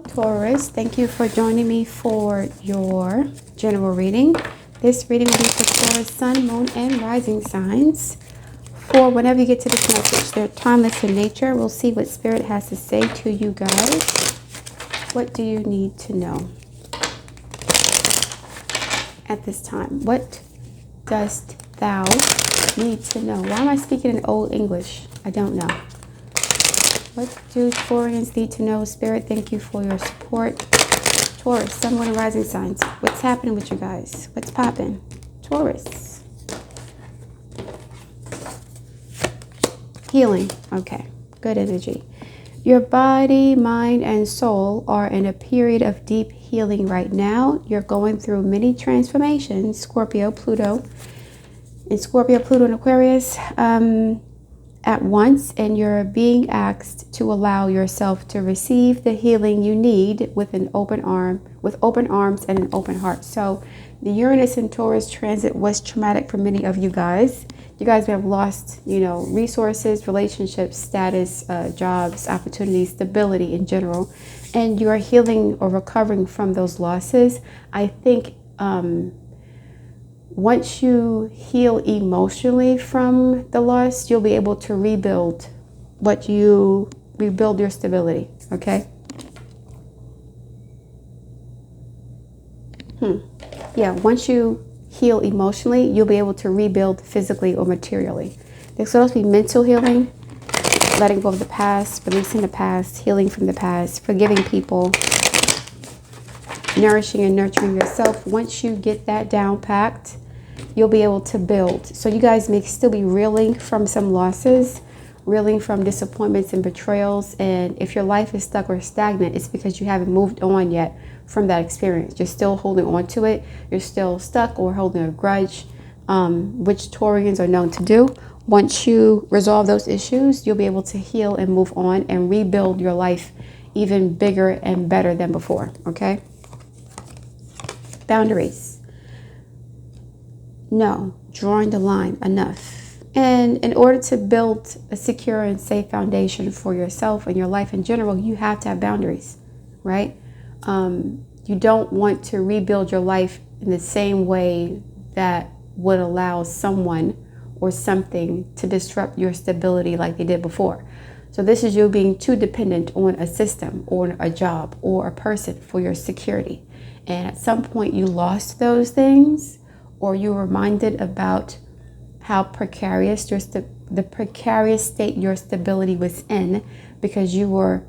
Taurus, thank you for joining me for your general reading. This reading will be for Taurus, Sun, Moon, and Rising signs. For whenever you get to this message, they're timeless in nature. We'll see what Spirit has to say to you guys. What do you need to know at this time? What dost thou need to know? Why am I speaking in Old English? I don't know. What do Taurians need to know? Spirit, thank you for your support. Taurus, Sun, Moon, and Rising signs. What's happening with you guys? What's popping? Taurus. Healing. Okay. Good energy. Your body, mind, and soul are in a period of deep healing right now. You're going through many transformations. Scorpio, Pluto. In Scorpio, Pluto, and Aquarius. At once, and you're being asked to allow yourself to receive the healing you need with open arms and an open heart. So the Uranus and Taurus transit was traumatic for many of you guys. You guys may have lost, resources, relationships, status, jobs, opportunities, stability in general, and you are healing or recovering from those losses. I think once you heal emotionally from the loss, you'll be able to rebuild your stability, okay? Yeah, once you heal emotionally, you'll be able to rebuild physically or materially. There's supposed to be mental healing, letting go of the past, releasing the past, healing from the past, forgiving people, nourishing and nurturing yourself. Once you get that down packed, you'll be able to build. So you guys may still be reeling from some losses, reeling from disappointments and betrayals. And if your life is stuck or stagnant, it's because you haven't moved on yet from that experience. You're still holding on to it. You're still stuck or holding a grudge, which Taurians are known to do. Once you resolve those issues, you'll be able to heal and move on and rebuild your life even bigger and better than before, okay? Boundaries. No, drawing the line, enough. And in order to build a secure and safe foundation for yourself and your life in general, you have to have boundaries, right? You don't want to rebuild your life in the same way that would allow someone or something to disrupt your stability like they did before. So this is you being too dependent on a system or a job or a person for your security. And at some point you lost those things, or you're reminded about how precarious the precarious state your stability was in because you were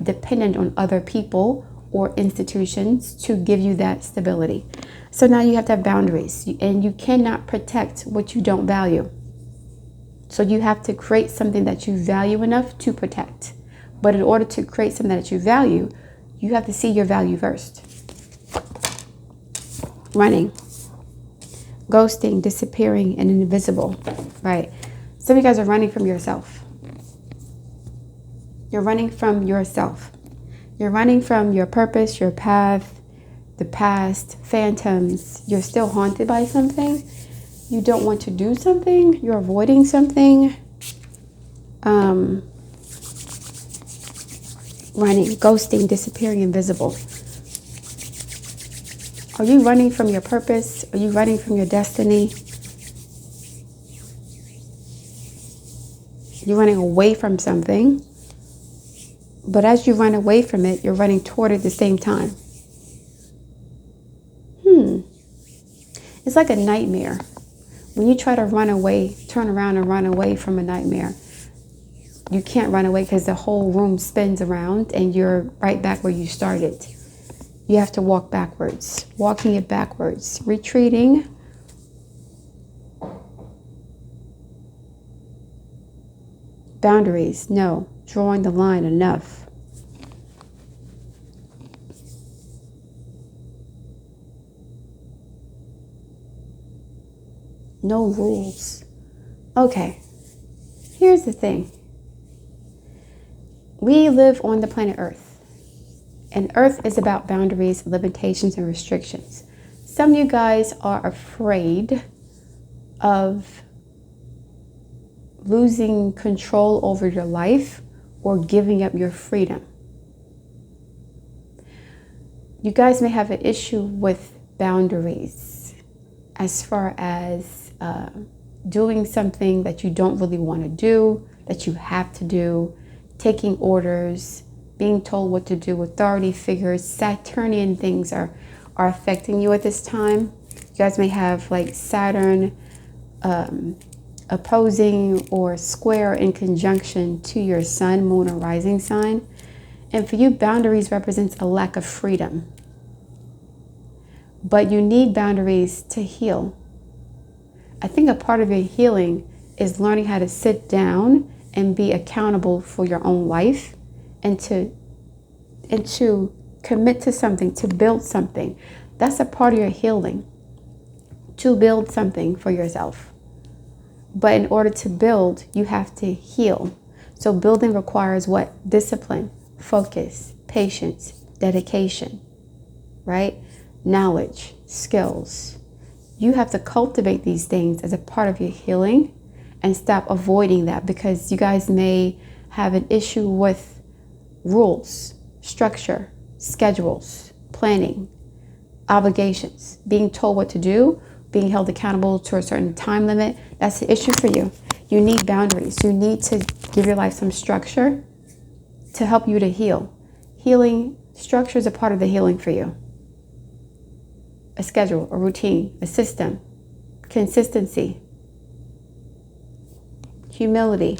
dependent on other people or institutions to give you that stability. So now you have to have boundaries, and you cannot protect what you don't value. So you have to create something that you value enough to protect. But in order to create something that you value, you have to see your value first. Running. Ghosting, disappearing, and invisible, right? Some of you guys are running from yourself. You're running from yourself. You're running from your purpose, your path, the past, phantoms. You're still haunted by something. You don't want to do something. You're avoiding something. Running, ghosting, disappearing, invisible. Are you running from your purpose? Are you running from your destiny? You're running away from something. But as you run away from it, you're running toward it at the same time. It's like a nightmare. When you try to run away, turn around and run away from a nightmare, you can't run away because the whole room spins around and you're right back where you started. You have to walk backwards, walking it backwards, retreating. Boundaries, no, drawing the line, enough. No rules. Okay, here's the thing. We live on the planet Earth. And Earth is about boundaries, limitations, and restrictions. Some of you guys are afraid of losing control over your life or giving up your freedom. You guys may have an issue with boundaries as far as doing something that you don't really want to do, that you have to do, taking orders, being told what to do. Authority figures, Saturnian things are affecting you at this time. You guys may have like Saturn opposing or square in conjunction to your sun, moon, or rising sign. And for you, boundaries represents a lack of freedom. But you need boundaries to heal. I think a part of your healing is learning how to sit down and be accountable for your own life and to commit to something, to build something. That's a part of your healing, to build something for yourself. But in order to build, you have to heal. So building requires what? Discipline, focus, patience, dedication, right? Knowledge, skills. You have to cultivate these things as a part of your healing and stop avoiding that, because you guys may have an issue with rules, structure, schedules, planning, obligations, being told what to do, being held accountable to a certain time limit. That's the issue for you. You need boundaries. You need to give your life some structure to help you to heal. Healing structure is a part of the healing for you. A schedule, a routine, a system, consistency, humility.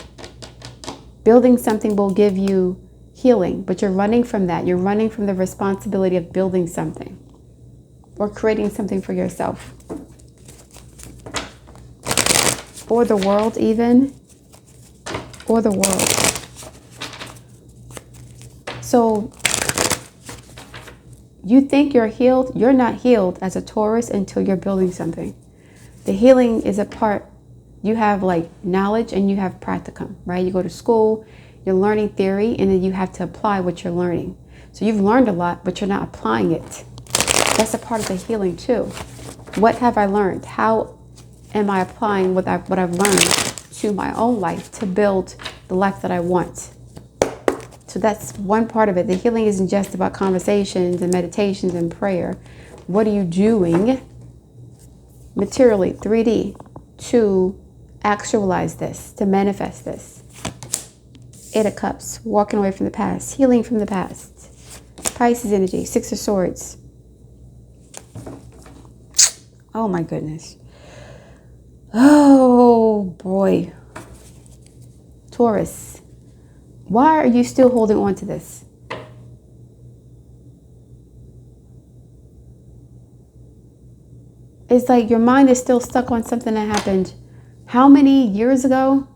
Building something will give you healing, but you're running from that. You're running from the responsibility of building something or creating something for yourself or the world even, or the world. So you think you're healed. You're not healed as a Taurus until you're building something. The healing is a part. You have like knowledge and you have practicum, right? You go to school, you're learning theory, and then you have to apply what you're learning. So you've learned a lot, but you're not applying it. That's a part of the healing too. What have I learned? How am I applying what I've learned to my own life to build the life that I want? So that's one part of it. The healing isn't just about conversations and meditations and prayer. What are you doing materially, 3D, to actualize this, to manifest this? 8 of Cups, walking away from the past, healing from the past. Pisces energy, 6 of Swords. Oh my goodness. Oh boy. Taurus, why are you still holding on to this? It's like your mind is still stuck on something that happened how many years ago?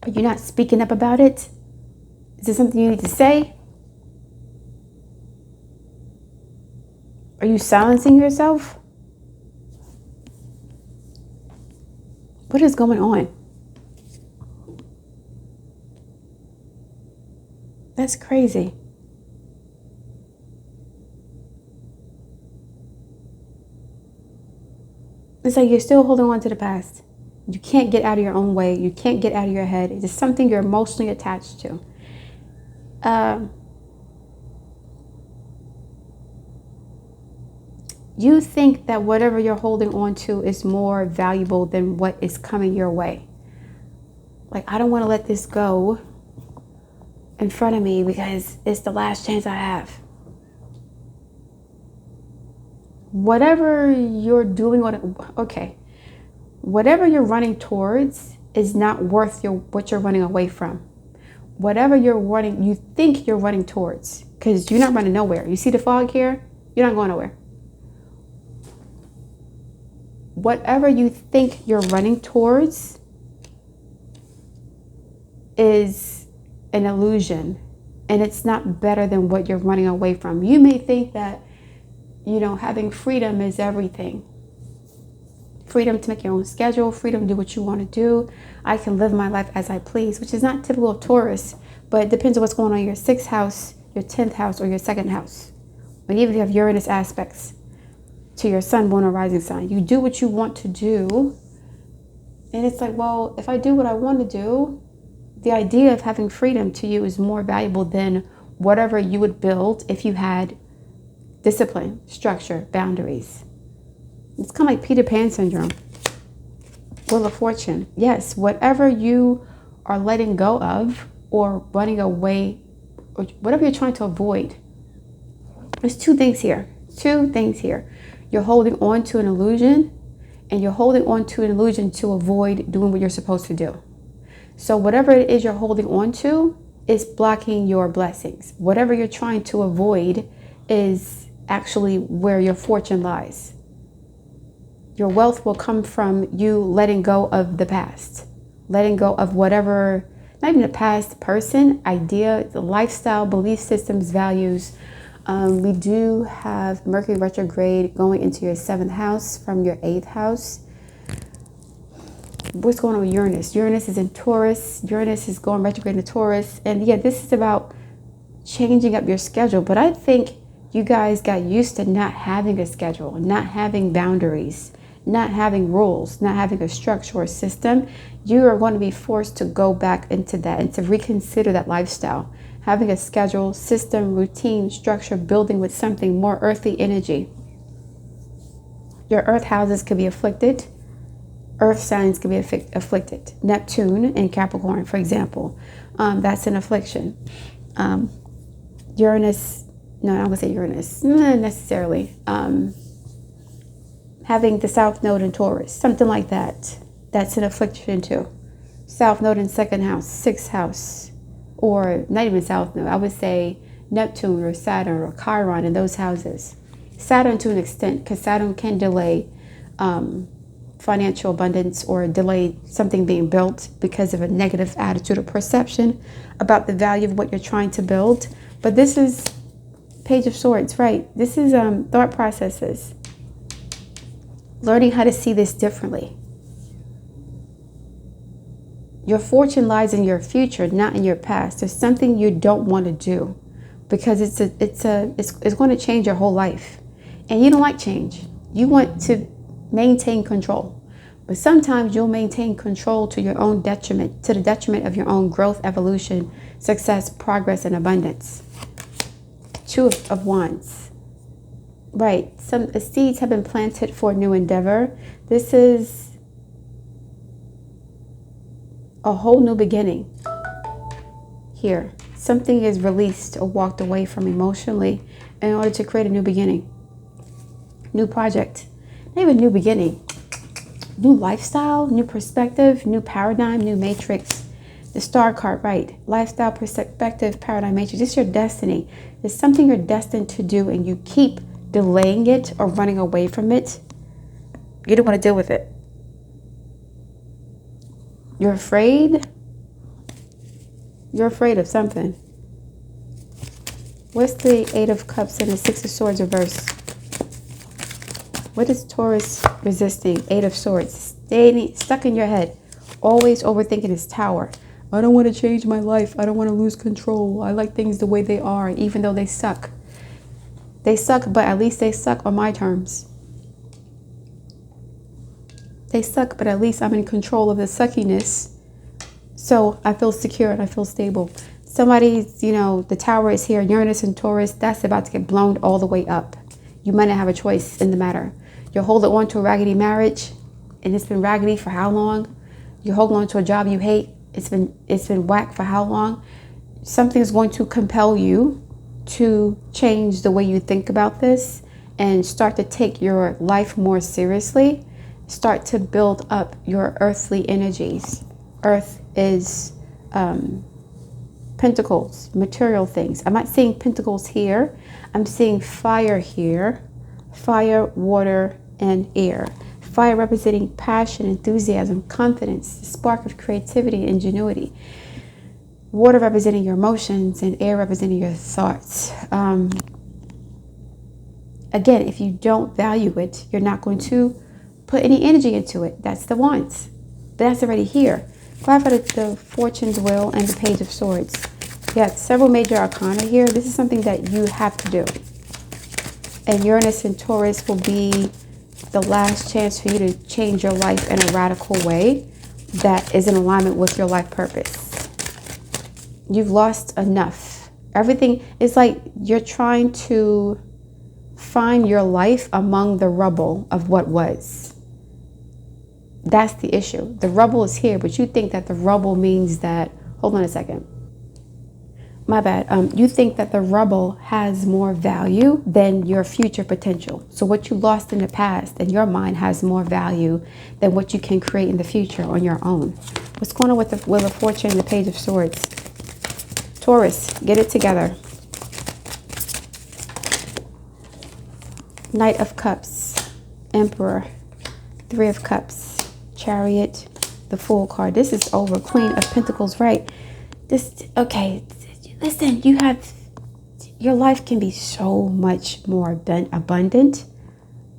Are you not speaking up about it? Is there something you need to say? Are you silencing yourself? What is going on? That's crazy. It's like you're still holding on to the past. You can't get out of your own way. You can't get out of your head. It's just something you're emotionally attached to. You think that whatever you're holding on to is more valuable than what is coming your way. Like, I don't want to let this go in front of me because it's the last chance I have. Whatever you're doing, whatever you're running towards is not worth what you're running away from. Whatever you think you're running towards, because you're not running nowhere. You see the fog here? You're not going nowhere. Whatever you think you're running towards is an illusion, and it's not better than what you're running away from. You may think that, having freedom is everything. Freedom to make your own schedule, freedom to do what you want to do. I can live my life as I please, which is not typical of Taurus, but it depends on what's going on in your 6th house, your 10th house, or your 2nd house. But even if you have Uranus aspects to your sun, moon, or rising sign, you do what you want to do. And it's like, well, if I do what I want to do, the idea of having freedom to you is more valuable than whatever you would build if you had discipline, structure, boundaries. It's kind of like Peter Pan syndrome. Wheel of Fortune. Yes, whatever you are letting go of or running away, or whatever you're trying to avoid. There's two things here. You're holding on to an illusion, and you're holding on to an illusion to avoid doing what you're supposed to do. So whatever it is you're holding on to is blocking your blessings. Whatever you're trying to avoid is actually where your fortune lies. Your wealth will come from you letting go of the past, letting go of whatever, not even the past person, idea, the lifestyle, belief systems, values. We do have Mercury retrograde going into your 7th house from your 8th house. What's going on with Uranus? Uranus is in Taurus. Uranus is going retrograde into Taurus. And yeah, this is about changing up your schedule. But I think you guys got used to not having a schedule, not having boundaries, not having rules, not having a structure or system. You are going to be forced to go back into that and to reconsider that lifestyle. Having a schedule, system, routine, structure, building with something more earthly energy. Your earth houses could be afflicted. Earth signs could be afflicted. Neptune in Capricorn, for example. That's an affliction. Uranus, no, I'm going to say Uranus, not necessarily. Having the South Node in Taurus, something like that. That's an affliction too. South Node in 2nd house, 6th house. Or not even South Node, I would say Neptune or Saturn or Chiron in those houses. Saturn to an extent, because Saturn can delay financial abundance or delay something being built because of a negative attitude or perception about the value of what you're trying to build. But this is Page of Swords, right? This is thought processes. Learning how to see this differently. Your fortune lies in your future, not in your past. There's something you don't want to do because it's going to change your whole life. And you don't like change. You want to maintain control. But sometimes you'll maintain control to your own detriment, to the detriment of your own growth, evolution, success, progress, and abundance. 2 of Wands. Right. Some seeds have been planted for a new endeavor. This is a whole new beginning here. Something is released or walked away from emotionally in order to create a new beginning, new project, not even new beginning, new lifestyle, new perspective, new paradigm, new matrix. The star card, right? Lifestyle, perspective, paradigm, matrix. This is your destiny. It's something you're destined to do and you keep delaying it or running away from it. You don't want to deal with it. You're afraid. You're afraid of something. What's the 8 of Cups and the 6 of Swords reverse? What is Taurus resisting? 8 of Swords. Staying stuck in your head. Always overthinking this Tower. I don't want to change my life. I don't want to lose control. I like things the way they are, even though they suck. They suck, but at least they suck on my terms. They suck, but at least I'm in control of the suckiness. So I feel secure and I feel stable. Somebody's, the Tower is here, Uranus and Taurus, that's about to get blown all the way up. You might not have a choice in the matter. You're holding on to a raggedy marriage, and it's been raggedy for how long? You're holding on to a job you hate. It's been whack for how long? Something is going to compel you to change the way you think about this and start to take your life more seriously. Start to build up your earthly energies. Earth is pentacles, material things. I'm not seeing pentacles here. I'm seeing fire here. Fire, water, and air. Fire representing passion, enthusiasm, confidence, the spark of creativity, ingenuity. Water representing your emotions and air representing your thoughts. Again, if you don't value it, you're not going to put any energy into it. That's the Wands. But that's already here. 5 out of the Fortune's Wheel and the Page of Swords. You have several major arcana here. This is something that you have to do. And Uranus and Taurus will be the last chance for you to change your life in a radical way that is in alignment with your life purpose. You've lost enough. Everything is like you're trying to find your life among the rubble of what was. That's the issue. The rubble is here, but you think that the rubble means that, hold on a second. My bad. You think that the rubble has more value than your future potential. So what you lost in the past in your mind has more value than what you can create in the future on your own. What's going on with the Wheel of Fortune and the Page of Swords? Taurus, get it together. Knight of Cups, Emperor, Three of Cups, Chariot, the Fool card. This is over. Queen of Pentacles, right? Okay. Listen, your life can be so much more abundant.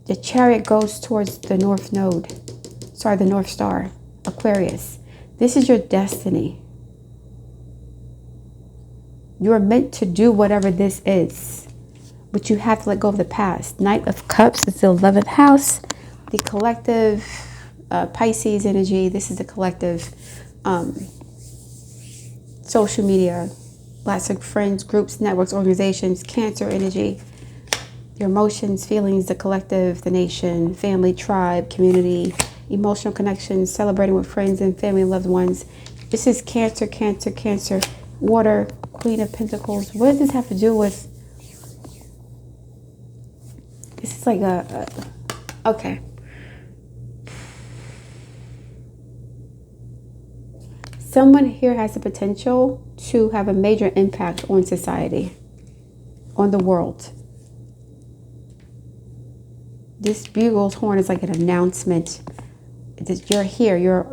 The Chariot goes towards the North Node. Sorry, the North Star, Aquarius. This is your destiny. You are meant to do whatever this is, but you have to let go of the past. Knight of Cups is the 11th house, the collective Pisces energy. This is the collective social media. Lots of friends, groups, networks, organizations, Cancer energy, your emotions, feelings, the collective, the nation, family, tribe, community, emotional connections, celebrating with friends and family and loved ones. This is Cancer, Cancer, Cancer, water, Queen of Pentacles. What does this have to do with? This is like okay. Someone here has the potential to have a major impact on society, on the world. This bugle's horn is like an announcement that you're here. You're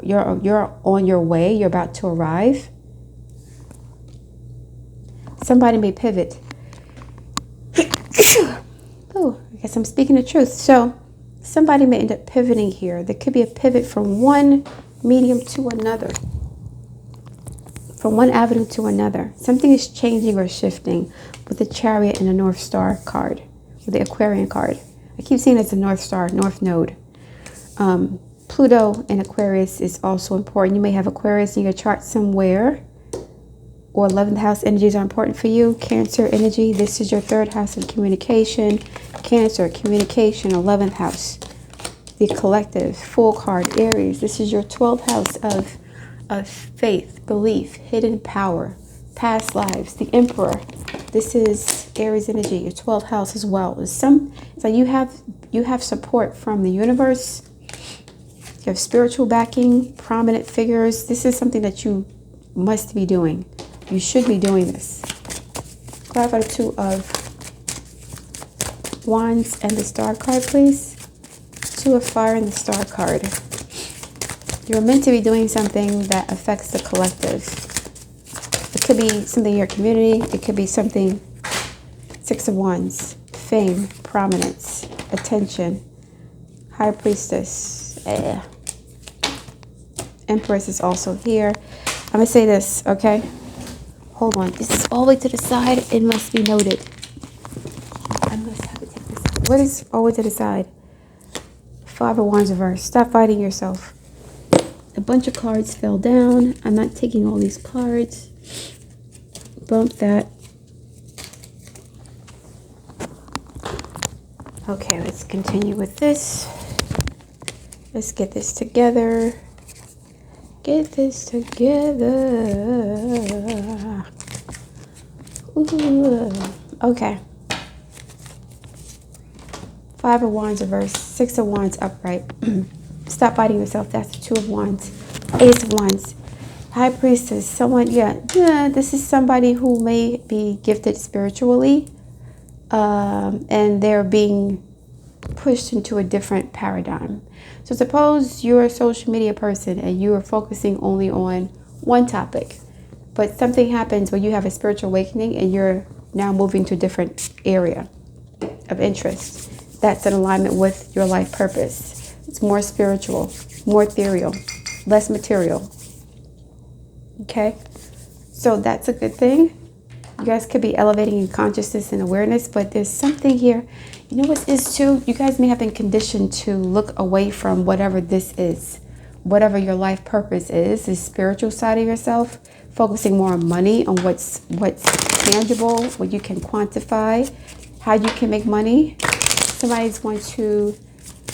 on your way. You're about to arrive. Somebody may pivot. Oh, I guess I'm speaking the truth. So somebody may end up pivoting here. There could be a pivot from one medium to another. From one avenue to another. Something is changing or shifting with the Chariot and the North Star card, with the Aquarian card. I keep seeing it as the North Star, North Node. Pluto in Aquarius is also important. You may have Aquarius in your chart somewhere, or 11th house energies are important for you. Cancer energy, this is your 3rd house of communication. Cancer, communication, 11th house. The collective, Fool card, Aries, this is your 12th house of faith, belief, hidden power, past lives. The Emperor, this is Aries energy, your 12th house as well. It's like you have support from the universe. You have spiritual backing, prominent figures. This is something that you must be doing. You should be doing this. Clarify the 2 of Wands and the Star card, please. 2 of Fire and the Star card. You're meant to be doing something that affects the collective. It could be something in your community. It could be something, 6 of Wands, fame, prominence, attention, High Priestess. Empress is also here. I'm going to say this, okay? Hold on. This is all the way to the side. It must be noted. I must have to take this out. What is all the way to the side? 5 of Wands reversed. Stop fighting yourself. A bunch of cards fell down. I'm not taking all these cards. Bump that. Okay, let's continue with this. Let's get this together. Get this together. Ooh. Okay. 5 of Wands reversed. 6 of Wands upright. Stop fighting yourself. That's the 2 of Wands. Ace of Wands. High Priestess. Someone, yeah, this is somebody who may be gifted spiritually. And they're being pushed into a different paradigm. So suppose you're a social media person and you are focusing only on one topic. But something happens where you have a spiritual awakening and you're now moving to a different area of interest. That's in alignment with your life purpose. It's more spiritual, more ethereal, less material. Okay? So that's a good thing. You guys could be elevating in consciousness and awareness, but there's something here. You know what it is too? You guys may have been conditioned to look away from whatever this is. Whatever your life purpose is, the spiritual side of yourself, focusing more on money, on what's tangible, what you can quantify, how you can make money. Somebody's going to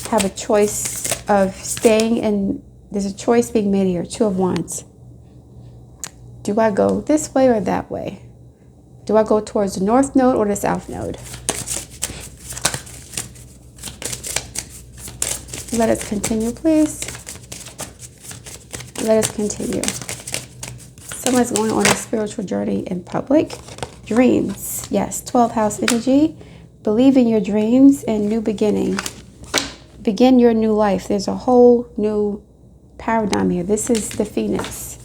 have a choice of staying, and there's a choice being made here. Two of Wands. Do I go this way or that way? Do I go towards the North Node or the South Node? Let us continue, please. Let us continue. Someone's going on a spiritual journey in public. Dreams. Yes, 12th house energy. Believe in your dreams and new beginning. Begin your new life. There's a whole new paradigm here. This is the Phoenix.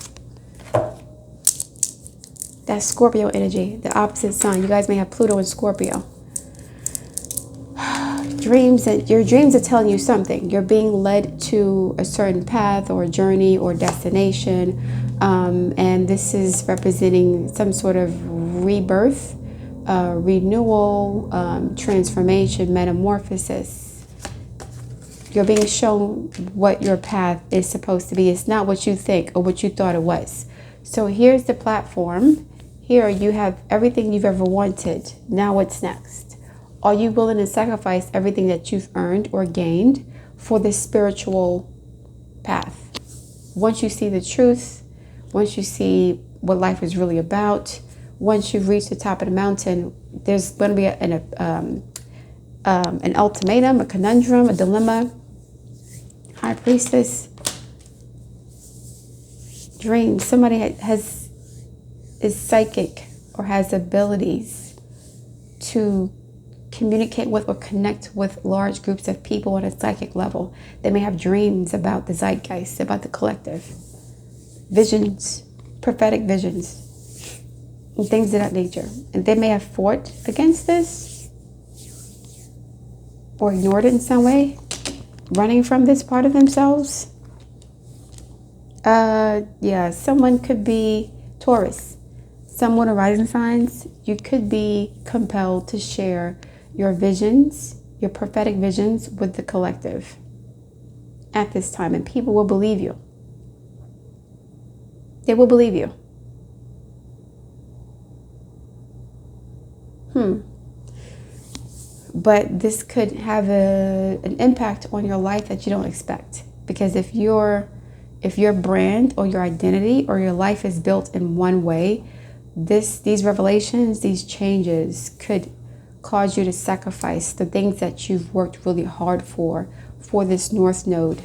That's Scorpio energy, the opposite sign. You guys may have Pluto and Scorpio. Dreams, your dreams are telling you something. You're being led to a certain path or journey or destination. And this is representing some sort of rebirth, renewal, transformation, metamorphosis. You're being shown what your path is supposed to be. It's not what you think or what you thought it was. So here's the platform. Here you have everything you've ever wanted. Now what's next? Are you willing to sacrifice everything that you've earned or gained for this spiritual path? Once you see the truth, once you see what life is really about, once you've reached the top of the mountain, there's going to be an ultimatum, a conundrum, a dilemma. High Priestess. Dreams. Somebody is psychic or has abilities to communicate with or connect with large groups of people on a psychic level. They may have dreams about the zeitgeist, about the collective. Visions, prophetic visions, and things of that nature. And they may have fought against this or ignored it in some way, running from this part of themselves. Yeah, someone could be Taurus. Someone of rising signs, you could be compelled to share your visions, your prophetic visions with the collective at this time, and people will believe you. They will believe you. But this could have an impact on your life that you don't expect, because if your brand or your identity or your life is built in one way, these revelations, these changes could cause you to sacrifice the things that you've worked really hard for this North Node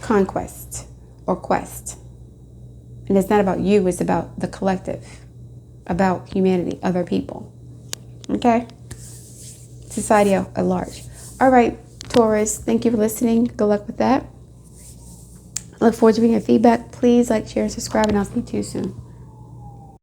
conquest or quest. And it's not about you, it's about the collective, about humanity, other people. Okay? Society at large. All right, Taurus, thank you for listening. Good luck with that. I look forward to reading your feedback. Please like, share, and subscribe, and I'll speak to you soon.